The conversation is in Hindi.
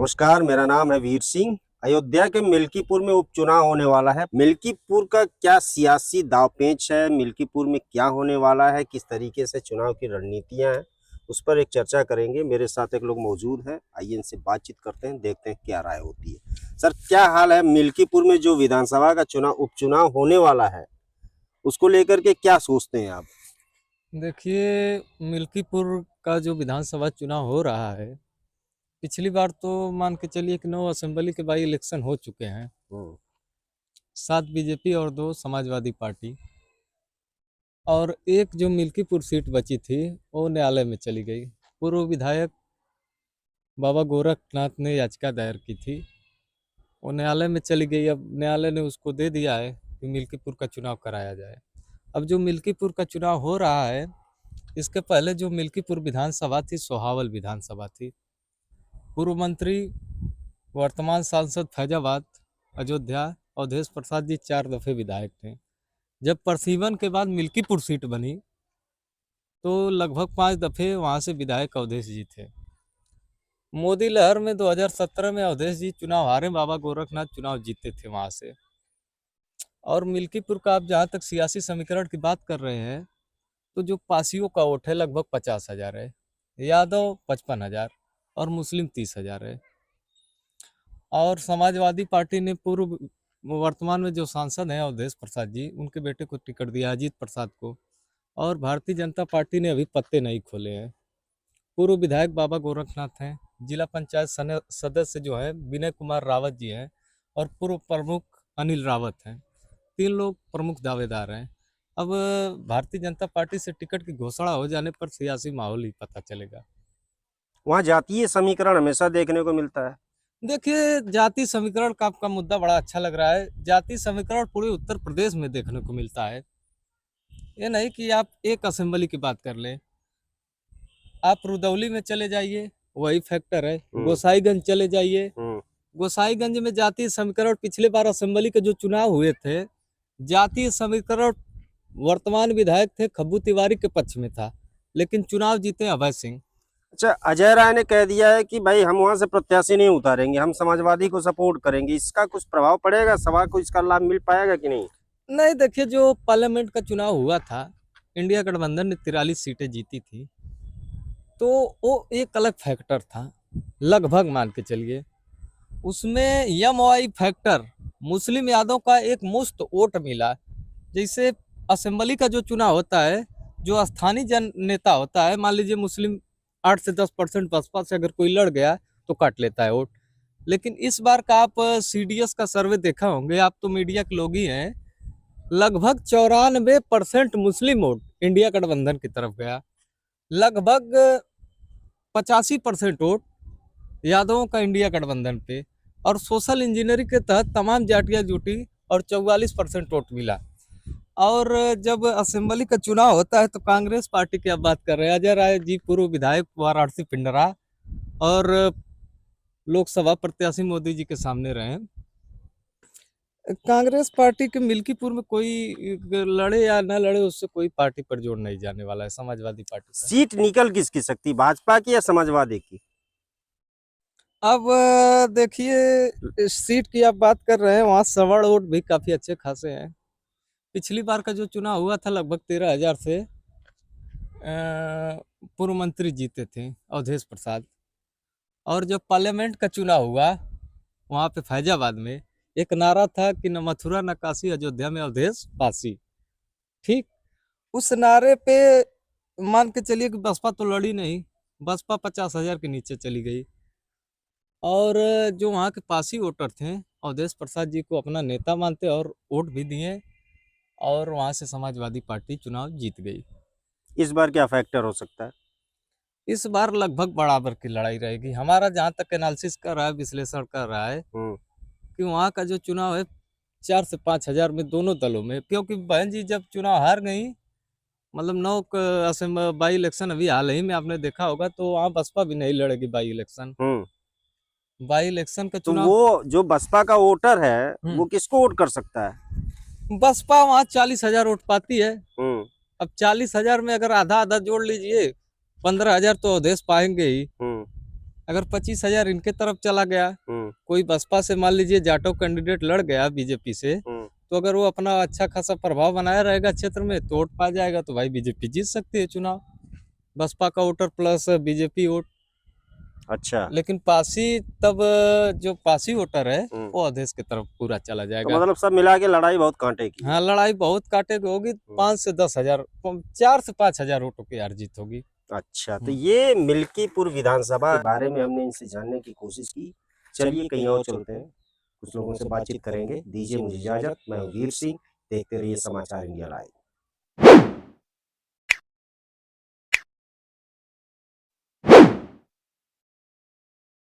नमस्कार, मेरा नाम है वीर सिंह। अयोध्या के मिल्कीपुर में उपचुनाव होने वाला है। मिल्कीपुर का क्या सियासी दांवपेच है, मिल्कीपुर में क्या होने वाला है, किस तरीके से चुनाव की रणनीतियां हैं, उस पर एक चर्चा करेंगे। मेरे साथ एक लोग मौजूद हैं, आइए इनसे बातचीत करते हैं, देखते हैं क्या राय होती है। सर, क्या हाल है? मिल्कीपुर में जो विधानसभा का उपचुनाव होने वाला है, उसको लेकर के क्या सोचते हैं आप? देखिए, मिल्कीपुर का जो विधानसभा चुनाव हो रहा है, पिछली बार तो मान के चलिए कि 9 असेंबली के बाई इलेक्शन हो चुके हैं। 7 बीजेपी और 2 समाजवादी पार्टी, और एक जो मिल्कीपुर सीट बची थी वो न्यायालय में चली गई। पूर्व विधायक बाबा गोरखनाथ ने याचिका दायर की थी, वो न्यायालय में चली गई। अब न्यायालय ने उसको दे दिया है कि मिल्कीपुर का चुनाव कराया जाए। अब जो मिल्कीपुर का चुनाव हो रहा है, इसके पहले जो मिल्कीपुर विधानसभा थी, सोहावल विधानसभा थी। पूर्व मंत्री, वर्तमान सांसद फैजाबाद, अयोध्या, अवधेश प्रसाद जी 4 दफे विधायक थे। जब प्रसीवन के बाद मिल्कीपुर सीट बनी तो लगभग 5 दफे वहां से विधायक अवधेश जी थे। मोदी लहर में 2017 में अवधेश जी चुनाव हारे, बाबा गोरखनाथ चुनाव जीते थे वहां से। और मिल्कीपुर का आप जहाँ तक सियासी समीकरण की बात कर रहे हैं, तो जो पासियों का वोट है लगभग 50,000 है, यादव 55,000 और मुस्लिम 30,000 है। और समाजवादी पार्टी ने पूर्व वर्तमान में जो सांसद हैं अवधेश प्रसाद जी, उनके बेटे को टिकट दिया, अजीत प्रसाद को। और भारतीय जनता पार्टी ने अभी पत्ते नहीं खोले हैं। पूर्व विधायक बाबा गोरखनाथ हैं, जिला पंचायत सदस्य जो है विनय कुमार रावत जी हैं, और पूर्व प्रमुख अनिल रावत हैं। 3 लोग प्रमुख दावेदार हैं। अब भारतीय जनता पार्टी से टिकट की घोषणा हो जाने पर सियासी माहौल ही पता चलेगा। वहाँ जातीय समीकरण हमेशा देखने को मिलता है। देखिए, जाति समीकरण का आपका मुद्दा बड़ा अच्छा लग रहा है। जाति समीकरण पूरे उत्तर प्रदेश में देखने को मिलता है। ये नहीं कि आप एक असेंबली की बात कर लें, आप रुदौली में चले जाइए, वही फैक्टर है। गोसाईगंज चले जाइए, गोसाईगंज में जातीय समीकरण पिछले बार असेंबली के जो चुनाव हुए थे, जातीय समीकरण वर्तमान विधायक थे खब्बू तिवारी के पक्ष में था, लेकिन चुनाव जीते अभय सिंह। अच्छा, अजय राय ने कह दिया है कि भाई हम वहां से प्रत्याशी नहीं उतारेंगे, हम समाजवादी को सपोर्ट करेंगे। इसका कुछ प्रभाव पड़ेगा? सभा को इसका लाभ मिल पाएगा कि नहीं? नहीं, देखिए, जो पार्लियामेंट का चुनाव हुआ था, इंडिया गठबंधन ने 43 सीटें जीती थी, तो वो एक अलग फैक्टर था। लगभग मान के चलिए उसमें यमवाई फैक्टर, मुस्लिम यादव का एक मुश्त वोट मिला। जैसे असेंबली का जो चुनाव होता है, जो स्थानीय जन नेता होता है, मान लीजिए मुस्लिम 8 से 10% बसपा से अगर कोई लड़ गया तो काट लेता है वोट। लेकिन इस बार का आप सीडीएस का सर्वे देखा होंगे, आप तो मीडिया के लोग ही हैं, लगभग 94% मुस्लिम वोट इंडिया गठबंधन की तरफ गया। लगभग 85% वोट यादवों का इंडिया गठबंधन पे, और सोशल इंजीनियरिंग के तहत तमाम जातियां जुटी और 44% वोट मिला। और जब असेंबली का चुनाव होता है तो कांग्रेस पार्टी की आप बात कर रहे हैं, अजय राय जी पूर्व विधायक वाराणसी पिंडरा और लोकसभा प्रत्याशी मोदी जी के सामने रहे। कांग्रेस पार्टी के मिल्कीपुर में कोई लड़े या न लड़े, उससे कोई पार्टी पर जोड़ नहीं जाने वाला है समाजवादी पार्टी का। सीट निकल किसकी सकती, भाजपा की या समाजवादी की? अब देखिए, सीट की आप बात कर रहे हैं, वहाँ सवर्ण वोट भी काफी अच्छे खासे हैं। पिछली बार का जो चुनाव हुआ था लगभग 13,000 से पूर्व मंत्री जीते थे अवधेश प्रसाद। और जब पार्लियामेंट का चुनाव हुआ, वहाँ पे फैजाबाद में एक नारा था कि न मथुरा न काशी, अयोध्या में अवधेश पासी। ठीक, उस नारे पे मान के चलिए कि बसपा तो लड़ी नहीं, बसपा 50,000 के नीचे चली गई। और जो वहाँ के पासी वोटर थे, अवधेश प्रसाद जी को अपना नेता मानते और वोट भी दिए, और वहाँ से समाजवादी पार्टी चुनाव जीत गई। इस बार क्या फैक्टर हो सकता है? इस बार लगभग बराबर की लड़ाई रहेगी। हमारा जहाँ तक एनालिसिस कर रहा है, विश्लेषण कर रहा है, कि वहाँ का जो चुनाव है 4 से 5,000 में दोनों दलों में, क्योंकि बहन जी जब चुनाव हार गई, मतलब 9 बाई इलेक्शन अभी हाल ही में आपने देखा होगा, तो वहाँ बसपा भी नहीं लड़ेगी बाई इलेक्शन। बाई इलेक्शन का तो चुनाव वो जो बसपा का वोटर है, वो किसको वोट कर सकता है? बसपा वहाँ 40,000 वोट पाती है। अब 40,000 में अगर आधा आधा जोड़ लीजिए, 15,000 तो अवधेश पाएंगे ही। अगर 25,000 इनके तरफ चला गया, कोई बसपा से मान लीजिए जाटव कैंडिडेट लड़ गया बीजेपी से, तो अगर वो अपना अच्छा खासा प्रभाव बनाया रहेगा क्षेत्र में तो वोट पा जाएगा, तो भाई बीजेपी जीत सकती है चुनाव, बसपा का वोटर प्लस बीजेपी वोट। अच्छा, लेकिन पासी तब जो पासी वोटर है वो अवधेश की तरफ पूरा चला तो जाएगा। मतलब सब मिला के लड़ाई बहुत कांटे की। हाँ, लड़ाई बहुत काटे की होगी, 5 से 10,000, 4 से 5,000 वोटों की हार जीत होगी। अच्छा, तो ये मिल्कीपुर विधानसभा के बारे में हमने इनसे जानने की कोशिश की। चलिए कहीं और चलते हैं, कुछ लोगों से बातचीत करेंगे। दीजिए मुझे इजाजत, मैं हूं वीर सिंह, देखते रहिए समाचार इंडिया लाइव।